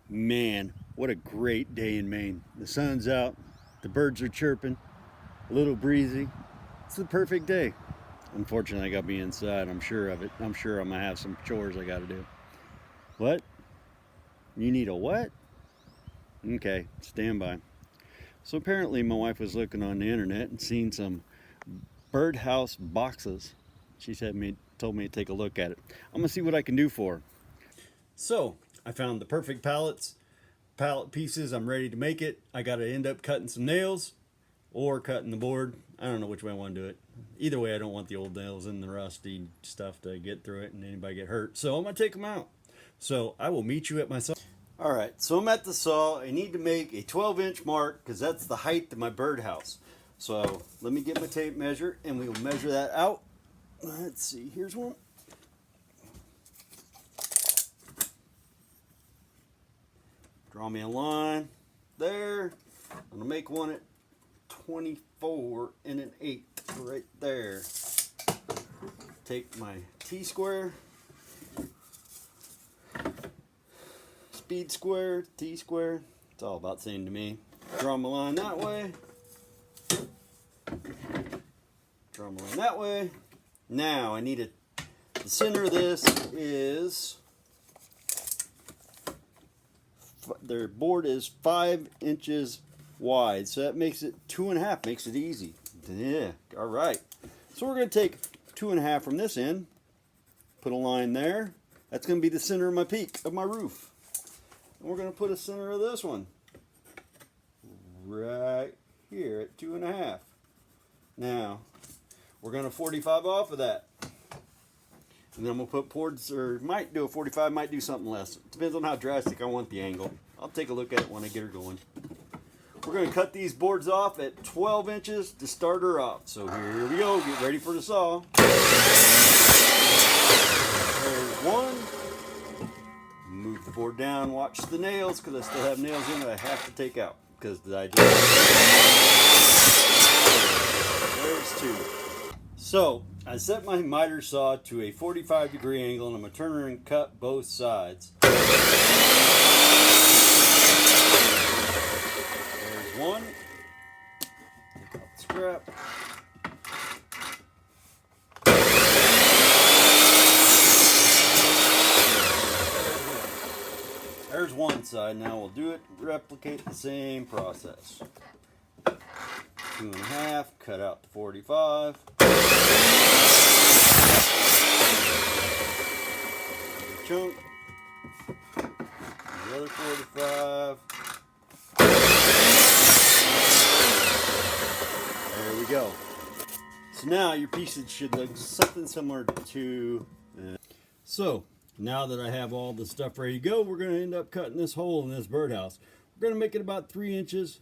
Man, what a great day in Maine. The sun's out, the birds are chirping, a little breezy. It's the perfect day. Unfortunately, I got to be inside. I'm sure of it. I'm sure I'm going to have some chores I got to do. What? You need a what? Okay, stand by. So apparently my wife was looking on the internet and seen some birdhouse boxes. She told me to take a look at it. I'm going to see what I can do for her. So I found the perfect pallet pieces. I'm ready to make it. I got to end up cutting some nails or cutting the board. I don't know which way I want to do it. Either way, I don't want the old nails and the rusty stuff to get through it and anybody get hurt. So I'm going to take them out. So I will meet you at my saw. All right, so I'm at the saw. I need to make a 12-inch mark because that's the height of my birdhouse. So let me get my tape measure and we will measure that out. Let's see, here's one. Draw me a line there. I'm gonna make one at 24 and an 8 right there. Take my T-square, speed square, T-square. It's all about the same to me. Draw my line that way. Draw my line that way. Now I need the center of this is, their board is 5 inches wide, so that makes it 2.5, makes it easy. Yeah, all right. So we're going to take 2.5 from this end, put a line there. That's going to be the center of my peak of my roof. And we're going to put a center of this one right here at 2.5. Now we're going to 45 off of that. And then I'm going to put boards, or might do a 45, might do something less. It depends on how drastic I want the angle. I'll take a look at it when I get her going. We're going to cut these boards off at 12 inches to start her off. So here we go. Get ready for the saw. There's one. Move the board down. Watch the nails because I still have nails in it I have to take out. Because I just... There's two. So I set my miter saw to a 45-degree angle and I'm going to turn her and cut both sides. There's one. Take out the scrap. There's one side. Now we'll do it, replicate the same process. 2.5, cut out the 45. Chunk. The other 45. There we go. So now your pieces should look something similar to this. So now that I have all the stuff ready to go, we're going to end up cutting this hole in this birdhouse. We're going to make it about 3 inches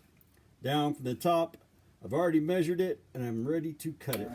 down from the top. I've already measured it and I'm ready to cut it.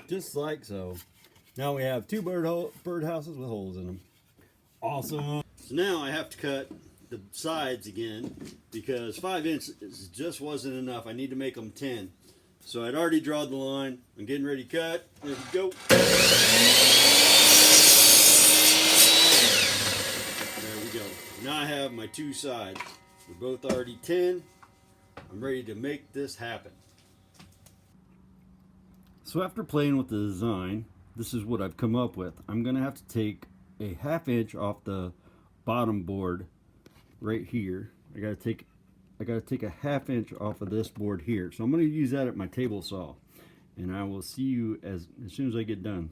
Just like so. Now we have two birdhouses with holes in them. Awesome. So now I have to cut the sides again because 5 inches just wasn't enough. I need to make them 10. So I'd already drawn the line. I'm getting ready to cut. There we go. There we go. Now I have my two sides. They're both already 10. I'm ready to make this happen. So after playing with the design, this is what I've come up with. I'm going to have to take a 1/2 inch off the bottom board right here. I got to take a 1/2 inch off of this board here. So I'm going to use that at my table saw. And I will see you as soon as I get done.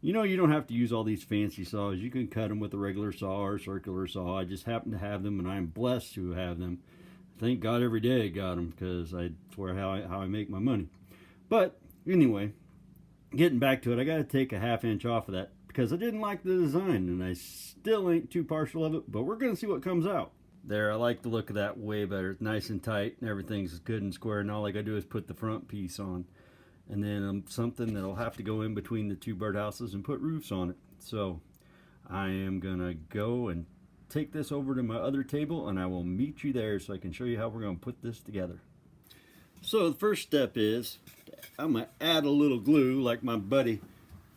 You know, you don't have to use all these fancy saws. You can cut them with a regular saw or a circular saw. I just happen to have them and I'm blessed to have them. Thank God every day I got them because that's where how I make my money. But anyway, getting back to it, I got to take a 1/2 inch off of that because I didn't like the design, and I still ain't too partial of it, but we're gonna see what comes out. There, I like the look of that way better. It's nice and tight, and everything's good and square, and all I gotta do is put the front piece on. And then something that'll have to go in between the two birdhouses and put roofs on it. So I am gonna go and take this over to my other table, and I will meet you there so I can show you how we're gonna put this together. So the first step is I'm gonna add a little glue, like my buddy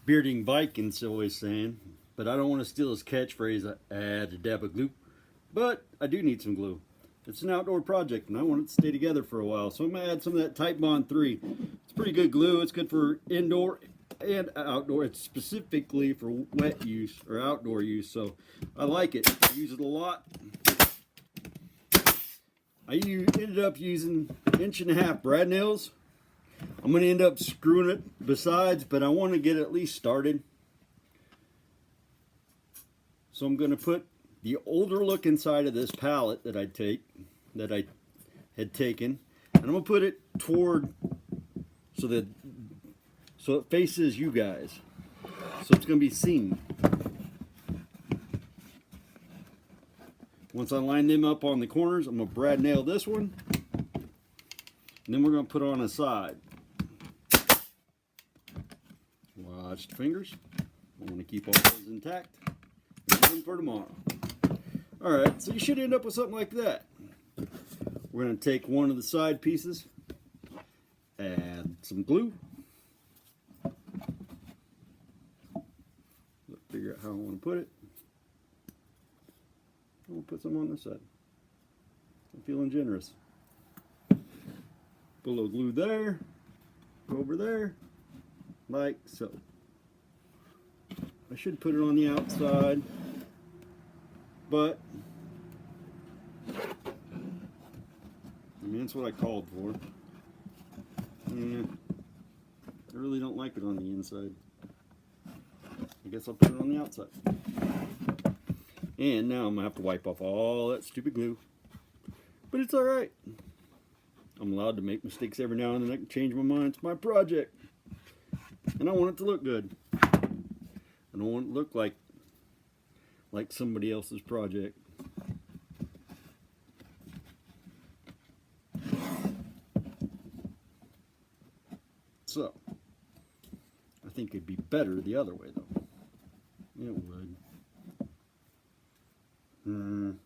Bearding Viking's always saying, but I don't want to steal his catchphrase, add a dab of glue. But I do need some glue. It's an outdoor project and I want it to stay together for a while. So I'm going to add some of that Type Bond 3. It's pretty good glue. It's good for indoor and outdoor. It's specifically for wet use or outdoor use. So I like it. I use it a lot. I ended up using 1.5-inch brad nails. I'm going to end up screwing it besides, but I want to get at least started. So I'm going to put the older look inside of this palette that I had taken, and I'm gonna put it toward so it faces you guys, so it's gonna be seen. Once I line them up on the corners, I'm gonna brad nail this one, and then we're gonna put on a side. Watch the fingers. I want to keep all those intact. Nothing for tomorrow. Alright, so you should end up with something like that. We're going to take one of the side pieces, add some glue, figure out how I want to put it. I'm going to put some on this side. I'm feeling generous. Put a little glue there, over there, like so. I should put it on the outside, but I mean, that's what I called for. Yeah, I really don't like it on the inside. I guess I'll put it on the outside. And now I'm gonna have to wipe off all that stupid glue. But it's alright. I'm allowed to make mistakes every now and then. I can change my mind. It's my project. And I want it to look good. I don't want it to look like somebody else's project. So, I think it'd be better the other way though. It would. Okay.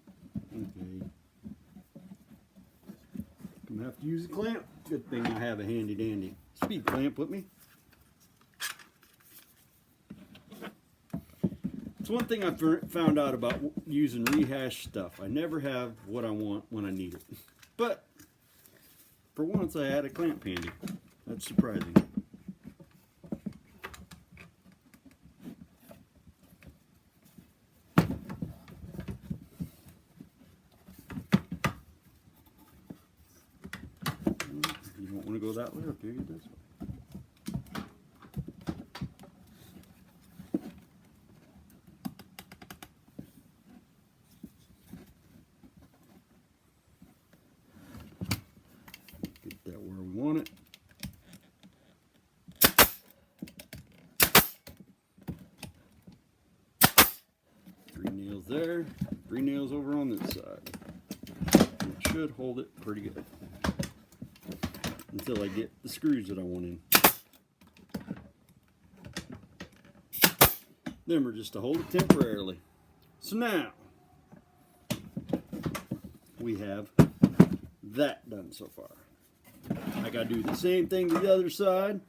I'm gonna have to use a clamp. Good thing I have a handy dandy speed clamp with me. It's one thing I found out about using rehashed stuff. I never have what I want when I need it. But for once I had a clamp handy. That's surprising. You don't want to go that way, okay, you this way. Get that where we want it. There, 3 nails over on this side. It should hold it pretty good until I get the screws that I want in. Then we're just to hold it temporarily. So now we have that done so far. I gotta do the same thing to the other side,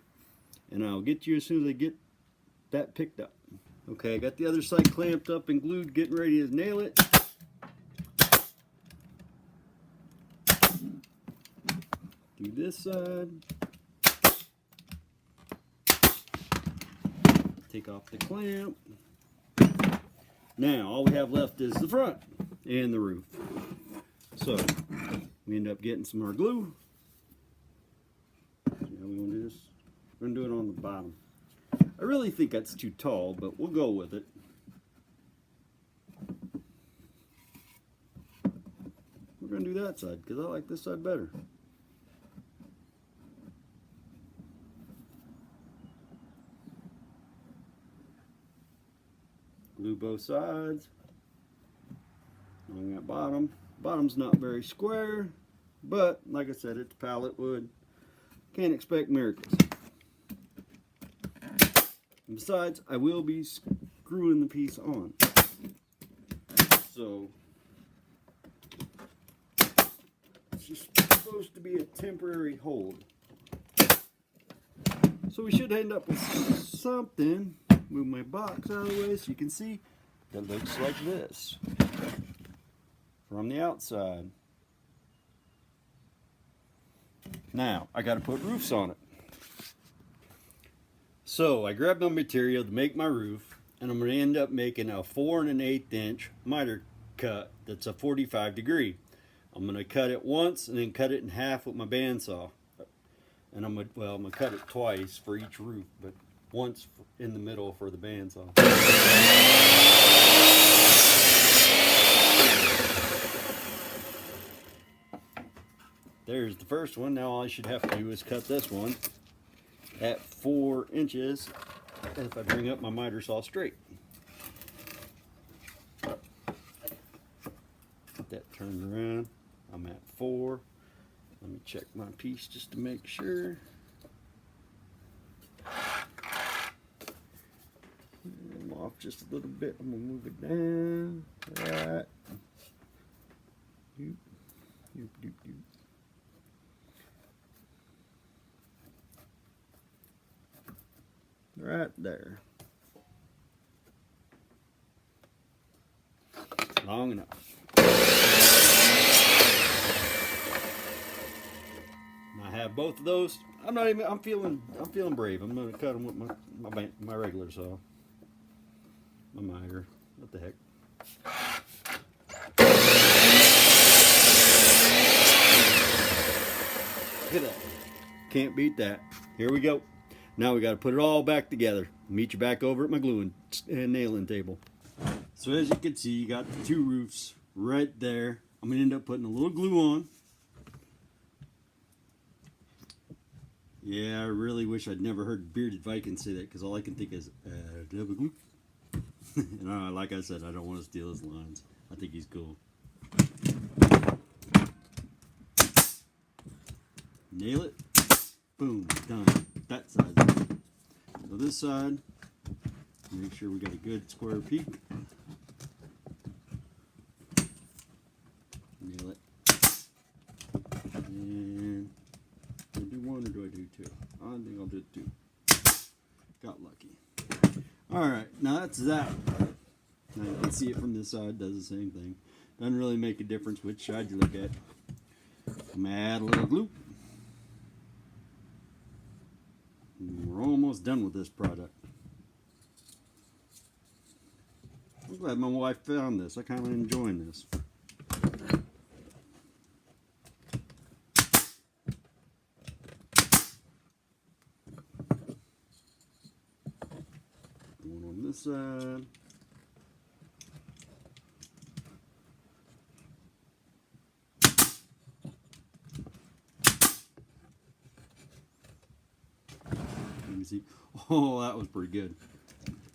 and I'll get you as soon as I get that picked up. Okay, I got the other side clamped up and glued, getting ready to nail it. Do this side. Take off the clamp. Now, all we have left is the front and the roof. So, we end up getting some more glue. So how we gonna do this? We're gonna do it on the bottom. I really think that's too tall, but we'll go with it. We're going to do that side because I like this side better. both sides. On that bottom. Bottom's not very square, but like I said, it's pallet wood. Can't expect miracles. And besides, I will be screwing the piece on. So it's just supposed to be a temporary hold. So we should end up with something. Move my box out of the way so you can see that looks like this from the outside. Now I got to put roofs on it. So I grabbed my material to make my roof, and I'm going to end up making a 4 1/8 inch miter cut that's a 45 degree. I'm going to cut it once and then cut it in half with my bandsaw. And I'm going to cut it twice for each roof, but once in the middle for the bandsaw. There's the first one. Now all I should have to do is cut this one at 4 inches if I bring up my miter saw straight. Get that turned around. I'm at 4. Let me check my piece just to make sure. I'm off just a little bit. I'm gonna move it down. Right. Doop, doop, doop, doop. Right there. Long enough. And I have both of those. I'm feeling brave. I'm gonna cut them with my regular saw. My miter. What the heck? Look at that. Can't beat that. Here we go. Now we got to put it all back together. Meet you back over at my gluing and nailing table. So as you can see, you got the two roofs right there. I'm going to end up putting a little glue on. Yeah, I really wish I'd never heard Bearded Viking say that, because all I can think is, double glue. And like I said, I don't want to steal his lines. I think he's cool. Nail it. Boom, done. That side. So this side, make sure we got a good square peak. Nail it. And do I do one or do I do two? I think I'll do two. Got lucky. Alright, now that's that. Now you can see it from this side, does the same thing. Doesn't really make a difference which side you look at. I'm going to add a little glue. We're almost done with this product. I'm glad my wife found this. I kind of enjoying this. One on this side. See, oh, that was pretty good.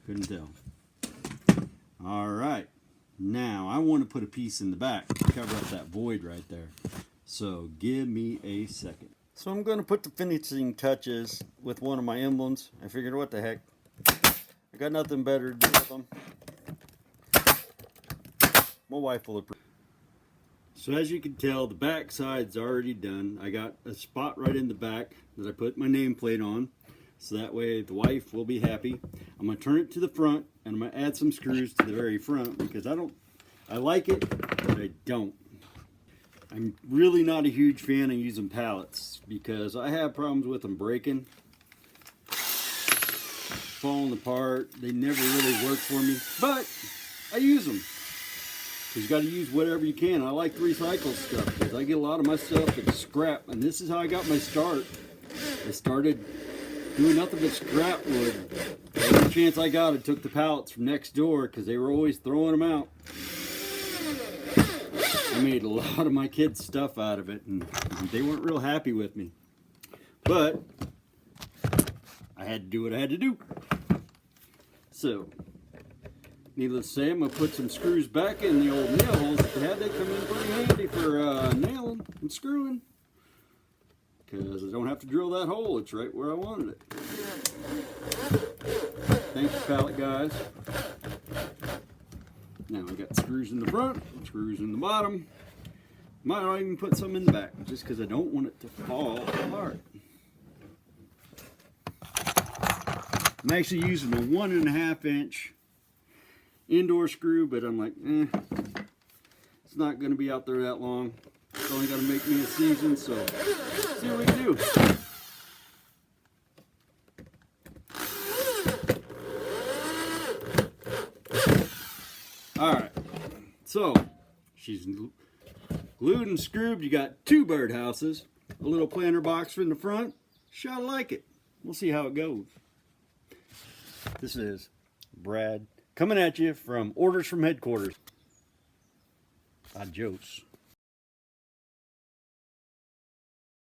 Couldn't tell. All right, now I want to put a piece in the back to cover up that void right there. So give me a second. So I'm going to put the finishing touches with one of my emblems. I figured, what the heck, I got nothing better to do with them. My wife will approve. So as you can tell, the back side's already done. I got a spot right in the back that I put my nameplate on. So that way the wife will be happy. I'm going to turn it to the front, and I'm going to add some screws to the very front, because I like it, but I don't. I'm really not a huge fan of using pallets, because I have problems with them breaking, falling apart. They never really work for me, but I use them. So you got to use whatever you can. I like to recycle stuff, because I get a lot of my stuff that's scrap, and this is how I got my start. I started doing nothing but scrap wood. Every chance I got, I took the pallets from next door, because they were always throwing them out. I made a lot of my kids' stuff out of it, and they weren't real happy with me. But I had to do what I had to do. So Needless to say, I'm going to put some screws back in the old nail holes that they had. They come in pretty handy for nailing and screwing. Because I don't have to drill that hole. It's right where I wanted it. Thank you, pallet guys. Now I got screws in the front, screws in the bottom. Might even put some in the back, just because I don't want it to fall apart. I'm actually using a 1.5 inch indoor screw, but I'm like, it's not going to be out there that long. It's only going to make me a season, so let's see what we can do. Alright, so she's glued and screwed. You got 2 birdhouses, a little planter box in the front. Shall like it. We'll see how it goes. This is Brad coming at you from Orders from Headquarters. Adios.